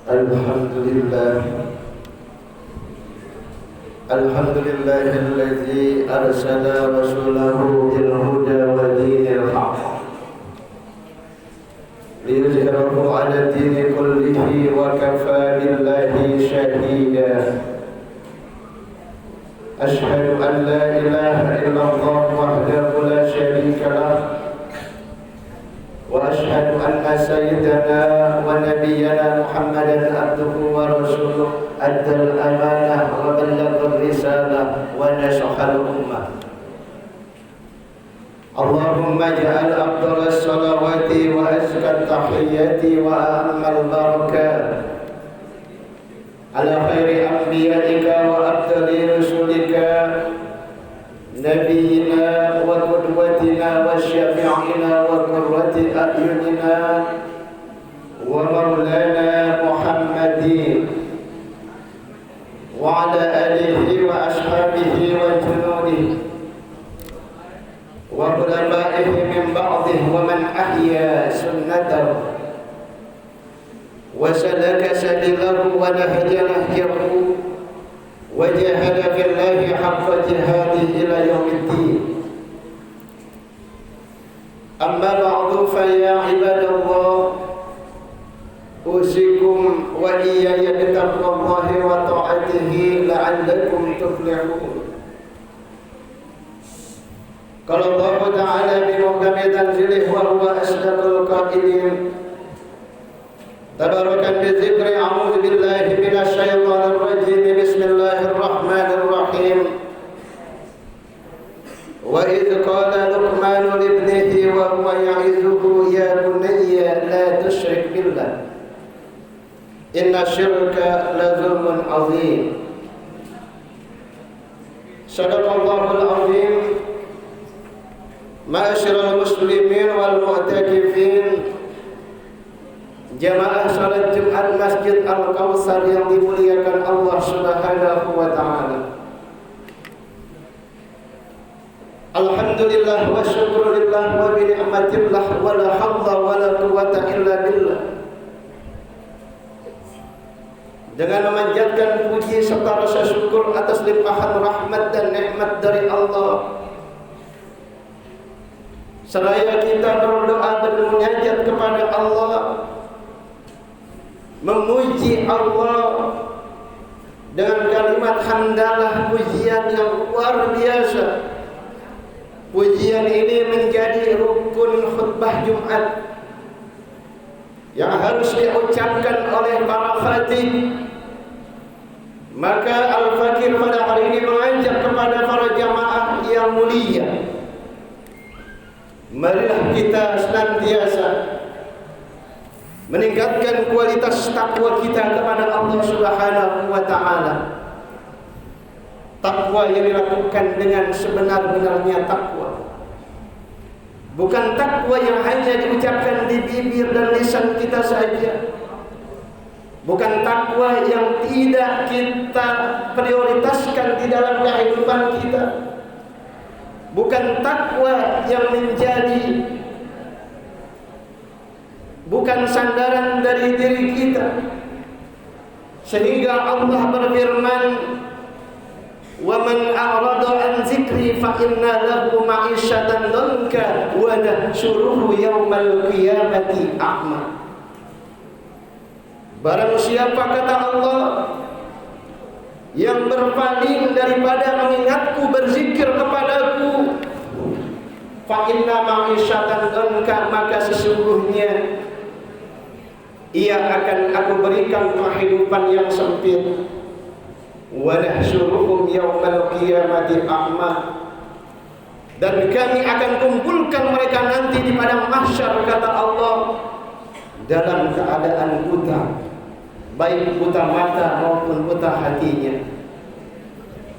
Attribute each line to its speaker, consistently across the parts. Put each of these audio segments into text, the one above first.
Speaker 1: Alhamdulillah alladzi arsala rasulahu bil huda wa dinil haqq liyuzhirahu 'ala dini kullihi wa kafa billahi shahida. Ashhadu an la ilaha illallah wahdahu la syarika lah wa ashhadu anna sayyidana wa nabiyyana Muhammadan abduhu wa rasuluh addal amanah wa ballaghar risalah wa nasahal ummah. Allahumma ja'al afdalas salawati wa azkat tahiyyati wa a'mal barakat ala khairi anbiya'ika wa afdali rusulika nabiyyina wa qudwatina wa syafi'ina wa qurrati a'yunina wa maulana Muhammadin wa ala alihi wa ashabihi wa junudihi wa ulama'ihi min ba'dihi wa man ahya sunnatahu wa salaka sabilahu wa nahaja nahjahu wa jahada fillahi haqqa jihadihi ila yaumiddin. Amma ba'du fa ya ibadallah, usikum wa iyaya bitaqwallahi wa ta'atihi la'allakum tuflihun. Qala Allah ta'ala bi muhkami tanzilihi wa huwa asdaqul qailin. Tabarakan bi dzikri a'udzu billahi minasy syaithanir rajim. Bismillahirrahmanirrahim. Wa idz qala Luqman li ibnihi wa huwa ya'izuhu ya bunayya la tusyrik billah inna syirka la zulmun 'adzim. Shadaqallahul 'azim. Ma'asyiral muslimin wal mu'takifin, jamaah salat Jumat Masjid Al-Kautsar yang dimuliakan Allah Subhanahu wa taala. Alhamdulillah wa syukrulillah wa bi ni'matillah wa la haula wa la quwwata illa billah. Dengan memanjatkan puji serta rasa syukur atas limpahan rahmat dan nikmat dari Allah, seraya kita berdoa dan munajat kepada Allah, memuji Allah dengan kalimat hamdalah, pujian yang luar biasa. Pujian ini menjadi rukun khutbah Jumat yang harus diucapkan oleh para khatib. Maka Al-Fakir pada hari ini mengajak kepada para jamaah yang mulia, marilah kita senantiasa meningkatkan kualitas takwa kita kepada Allah Subhanahu wa taala. Takwa yang dilakukan dengan sebenar-benarnya takwa, bukan takwa yang hanya diucapkan di bibir dan lisan kita saja, bukan takwa yang tidak kita prioritaskan di dalam kehidupan kita, bukan takwa yang menjadi bukan sandaran dari diri kita, sehingga Allah berfirman, wa man a'rada an dzikri fa inna lahu ma'isyatan dhanka wa nahsyuruhu yaumal qiyamati a'ma. Barang siapa, kata Allah, yang berpaling daripada mengingatku, berzikir kepadaku, fa inna ma'isyatan dhanka, maka sesungguhnya ia akan aku berikan kehidupan yang sempit. Wa nahsyuruhum yaumal qiyamati a'ma, dan kami akan kumpulkan mereka nanti di padang mahsyar, kata Allah, dalam keadaan buta, baik buta mata maupun buta hatinya.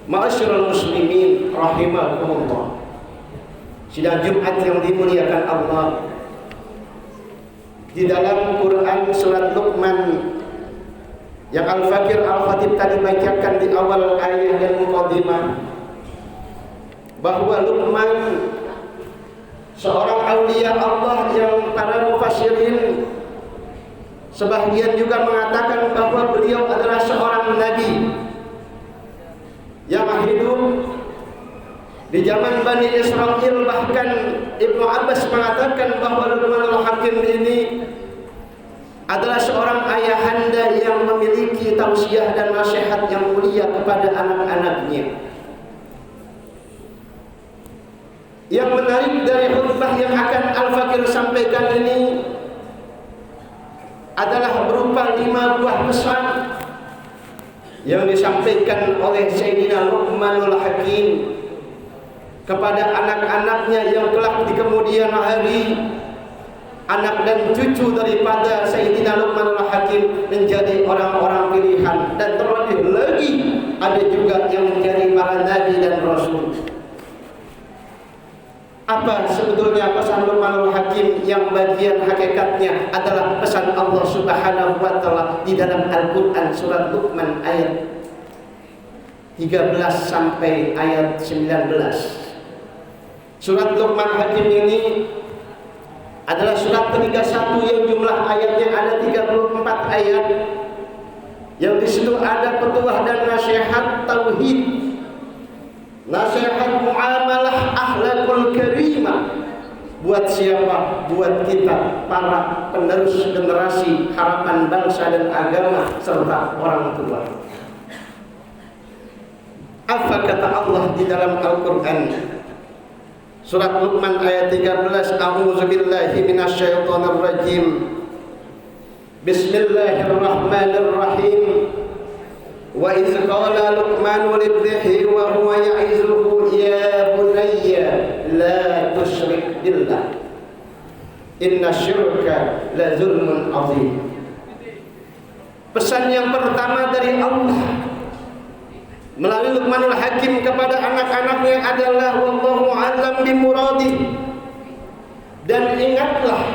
Speaker 1: Ma'asyiral muslimin rahimakumullah, sidang Jumat yang dimuliakan Allah, di dalam Quran surat Luqman yang Al-Fakir Al-Khatib tadi bacakan di awal ayat dan muqaddimah, bahwa Luqman seorang aulia Allah yang para mufassirin Sebagian juga mengatakan bahwa beliau adalah seorang nabi yang hidup di zaman Bani Israel. Bahkan Ibnu Abbas mengatakan bahwa Luqmanul Hakim ini adalah seorang ayahanda yang memiliki tausiah dan nasihat yang mulia kepada anak-anaknya. Yang menarik dari khutbah yang akan Al-Fakir sampaikan ini adalah berupa 5 buah pesan yang disampaikan oleh Sayyidina Luqmanul Hakim kepada anak-anaknya yang kelak di kemudian hari anak dan cucu daripada Sayyidina Luqmanul Hakim menjadi orang-orang pilihan, dan terlebih lagi ada juga yang menjadi para nabi dan rasul. Apa sebetulnya pesan Luqmanul Hakim yang bagian hakikatnya adalah pesan Allah Subhanahu wa taala di dalam Al-Qur'an surat Luqman ayat 13 sampai ayat 19. Surat Luqman Hakim ini adalah surat ke-31 yang jumlah ayatnya ada 34 ayat, yang di situ ada petuah dan nasihat tauhid, nasihat muamalah akhlakul karimah. Buat siapa? Buat kita para penerus generasi harapan bangsa dan agama serta orang tua. Apa kata Allah di dalam Al-Quran? Surat Luqman ayat 13. A'udzubillahi minasyaitonir rajim. Bismillahirrahmanirrahim. Wa idz qala Luqman libnihi wa huwa ya'izuhu ya bunayya la tusyrik billah innasyirka la zulmun 'adzim. Pesan yang pertama dari Allah melalui Luqmanul Hakim kepada anak-anaknya adalah wallahu a'lam bimuradih. Dan ingatlah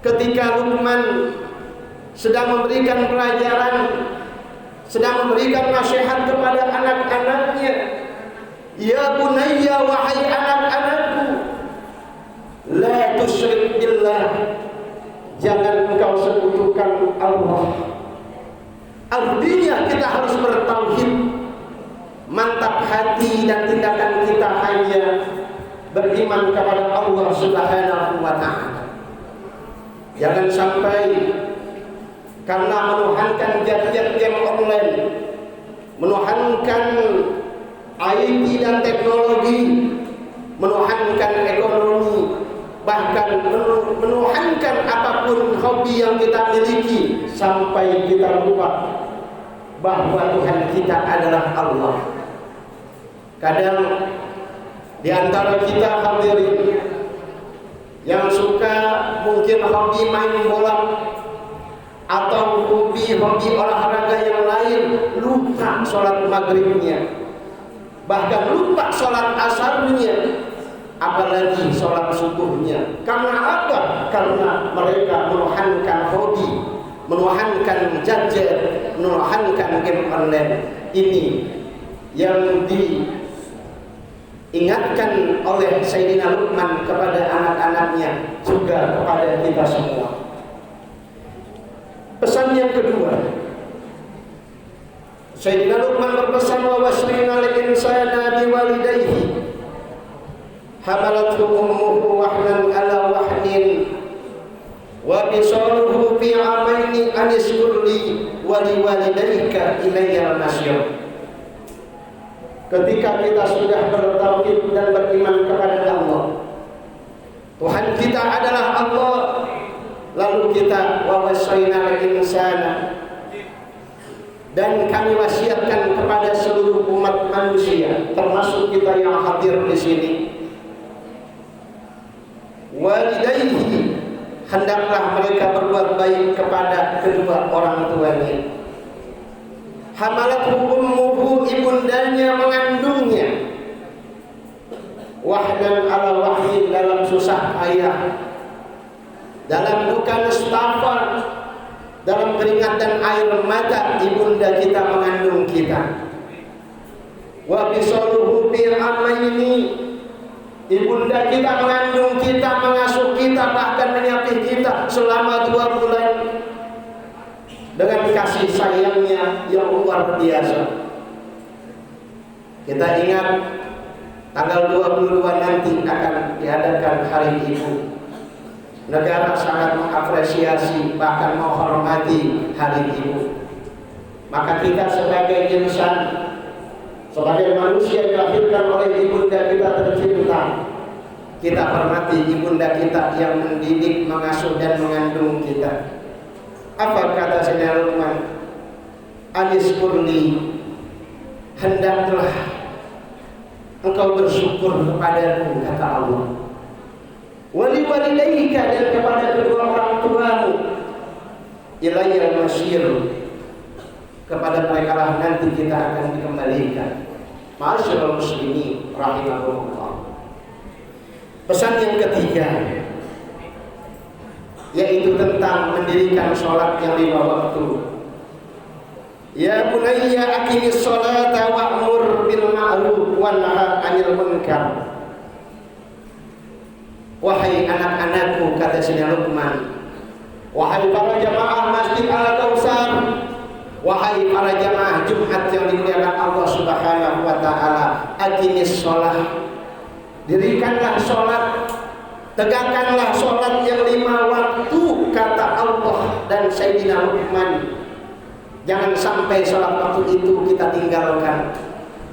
Speaker 1: ketika Luqman sedang memberikan pelajaran, sedang memberikan nasihat kepada anak-anaknya, ya bunayya, wahai anak-anakku, la tusyrik billah, jangan engkau sekutukan Allah. Artinya kita harus bertauhid, mantap hati dan tindakan kita hanya beriman kepada Allah Subhanahu wa ta'ala. Jangan sampai karena menuhankan jadian game online, menuhankan IT dan teknologi, menuhankan ekonomi, bahkan menuhankan apapun hobi yang kita miliki, sampai kita lupa bahwa Tuhan kita adalah Allah. Kadang di antara kita hadirin yang suka mungkin hobi main bola atau hobi olahraga yang lain, lupa sholat maghribnya, bahkan lupa sholat asarnya, apalagi sholat subuhnya. Karena apa? Karena mereka menuhankan hobi, menuhankan gadget, menuhankan game online. Ini yang diingatkan oleh Sayyidina Luqman kepada anak-anaknya, juga kepada kita semua. Pesan yang kedua, Sayyidina Luqman berpesan, wa wasaina lil insana biwalidayhi hamalathu ummuhu wahnan ala wahnin wa bisaluhu fi amaini anishkurli wa liwalidayka ilayya al-masyir. Ketika kita sudah bertauhid dan beriman kepada Allah, Tuhan kita adalah Allah, lalu kita wa wasaina lil insana, dan kami wasiatkan kepada seluruh umat manusia, termasuk kita yang hadir di sini, walidayhi, hendaklah mereka berbuat baik kepada kedua orang tuanya. Hamalathu ummuhu, ibundanya mengandungnya, wahdan ala wahyin, dalam susah payah, dalam duka nestapa, dalam keringat dan air mata, ibunda kita mengandung kita. Wa bisaluhu fi amaini, Ibunda kita mengandung kita, mengasuh kita, bahkan menyapih kita selama 2 bulan dengan kasih sayangnya yang luar biasa. Kita ingat tanggal 22 nanti akan diadakan Hari Ibu. Negara sangat mengapresiasi bahkan menghormati Hari Ibu. Maka kita sebagai insan, sebagai manusia yang dilahirkan oleh ibunda kita tercinta, kita hormati ibunda kita yang mendidik, mengasuh dan mengandung kita. Apa kata Sayyidina Luqman? Aniskurni, hendaklah engkau bersyukur kepadaku, kata Allah. Wali walidayka, dan kepada kedua orang tuamu. Ilayya masyir, kepada mereka lah nanti kita akan dikembalikan. Ma'asyiral muslimin rahimahullah. Pesan yang ketiga yaitu tentang mendirikan sholat yang 5 waktu. Ya bunayya aqimis sholata wa'mur bil ma'ruf wanha 'anil munkar. Wahai anak-anakku, kata Sayyidina Luqman, wahai para jamaah Masjid Al-Kautsar, wahai para jamaah Jumat yang dimuliakan Allah Subhanahu wa taala, aqimis shalah, dirikanlah salat, tegakkanlah salat yang 5 waktu, kata Allah dan Sayyidina Luqman. Jangan sampai salat waktu itu kita tinggalkan,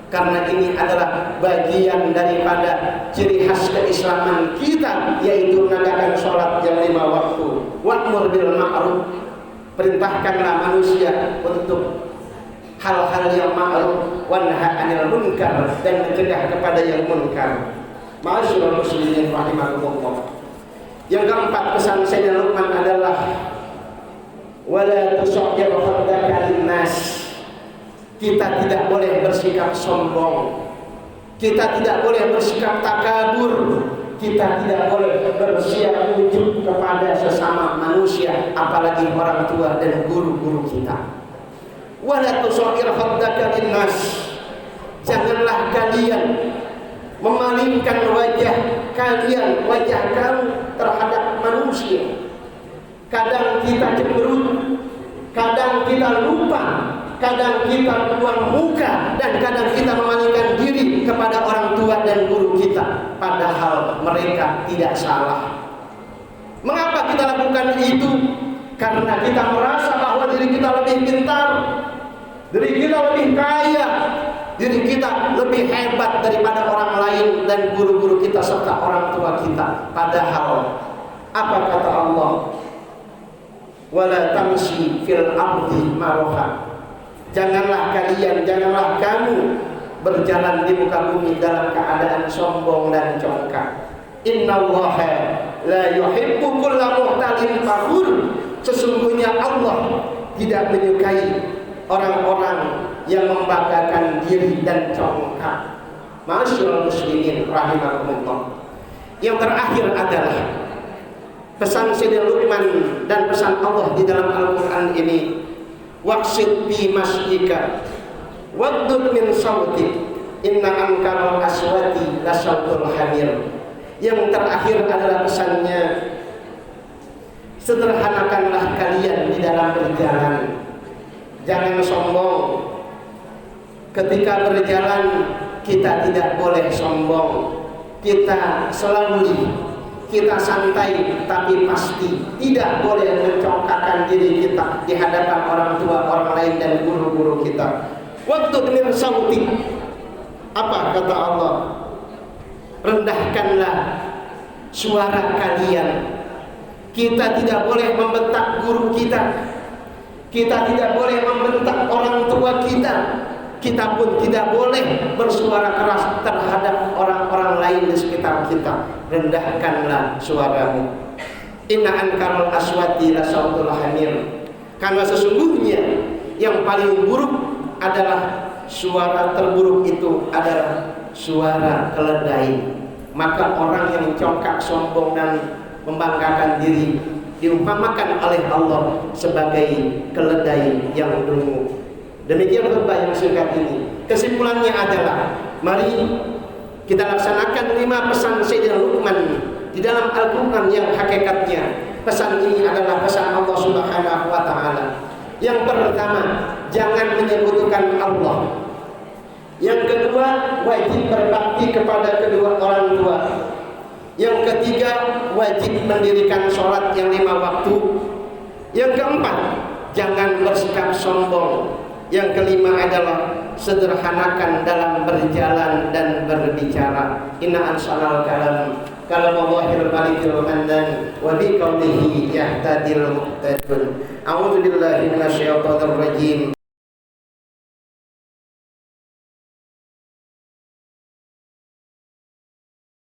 Speaker 1: karena ini adalah bagian daripada ciri khas keislaman kita, yaitu menegakkan salat yang 5 waktu. Wa'mur bil ma'ruf, perintahkanlah manusia untuk hal-hal yang ma'ruf, wanha 'anil munkar, dan mencegah kepada yang munkar. Ma'asyiral muslimin rahimakumullah. Yang keempat, pesan Sayyidina Luqman adalah wala tusayyir khaddaka linnas. Kita tidak boleh bersikap sombong, kita tidak boleh bersikap takabur, kita tidak boleh bersiap ujub kepada sesama manusia, apalagi orang tua dan guru-guru kita. Wala tusayyir khaddaka linnas, janganlah kalian memalingkan wajah kalian, wajah kamu terhadap manusia. Kadang kita cemberut, kadang kita lupa, kadang kita buang muka, dan kadang kita memalingkan diri kepada orang tua dan guru kita, padahal mereka tidak salah. Mengapa kita lakukan itu? Karena kita merasa bahwa diri kita lebih pintar, diri kita lebih kaya, diri kita lebih hebat daripada orang lain dan guru-guru kita serta orang tua kita. Padahal apa kata Allah? Wala tamshi fil ardi maraha. Janganlah kamu berjalan di muka bumi dalam keadaan sombong dan congkak. Innallaha la yuhibbu kulla muhtalin fakhur. Sesungguhnya Allah tidak menyukai orang-orang yang membanggakan diri dan congkak. Ma'asyiral muslimin rahimakumullah. Yang terakhir adalah pesan Sayyidina Luqman dan pesan Allah di dalam Al-Quran ini. Waqsid bi masjika waqdud min sautik inna ankaral aswati la sautul hamir. Yang terakhir adalah pesannya, sederhanakanlah kalian di dalam berjalan, jangan sombong. Ketika berjalan kita tidak boleh sombong, kita selalu, kita santai, tapi pasti tidak boleh mencongkakkan diri kita di hadapan orang tua, orang lain dan guru-guru kita. Waktu min sautik, apa kata Allah? Rendahkanlah suara kalian. Kita tidak boleh membentak guru kita, kita tidak boleh membentak orang tua kita, kita pun tidak boleh bersuara keras terhadap orang-orang lain di sekitar kita. Rendahkanlah suaramu. Inna ankarul aswati la sautul hamir. Karena sesungguhnya yang paling buruk adalah suara terburuk itu adalah suara keledai. Maka orang yang congkak, sombong dan membanggakan diri diumpamakan oleh Allah sebagai keledai yang dungu. Demikian khutbah yang singkat ini. Kesimpulannya adalah, mari Kita laksanakan 5 pesan Sayyidina Luqman di dalam Al-Quran yang hakikatnya pesan ini adalah pesan Allah Subhanahu wa Ta'ala. Yang pertama, jangan menyekutukan Allah. Yang kedua, wajib berbakti kepada kedua orang tua. Yang ketiga, wajib mendirikan sholat yang 5 waktu. Yang keempat, jangan bersikap sombong. Yang kelima adalah sederhanakan dalam berjalan dan berbicara. Inna ansalal kalam kalamallahil malikil mandan wa bi qawlihi yahtadil muhtadun. A'udzu billahi minasyaitonir rajim.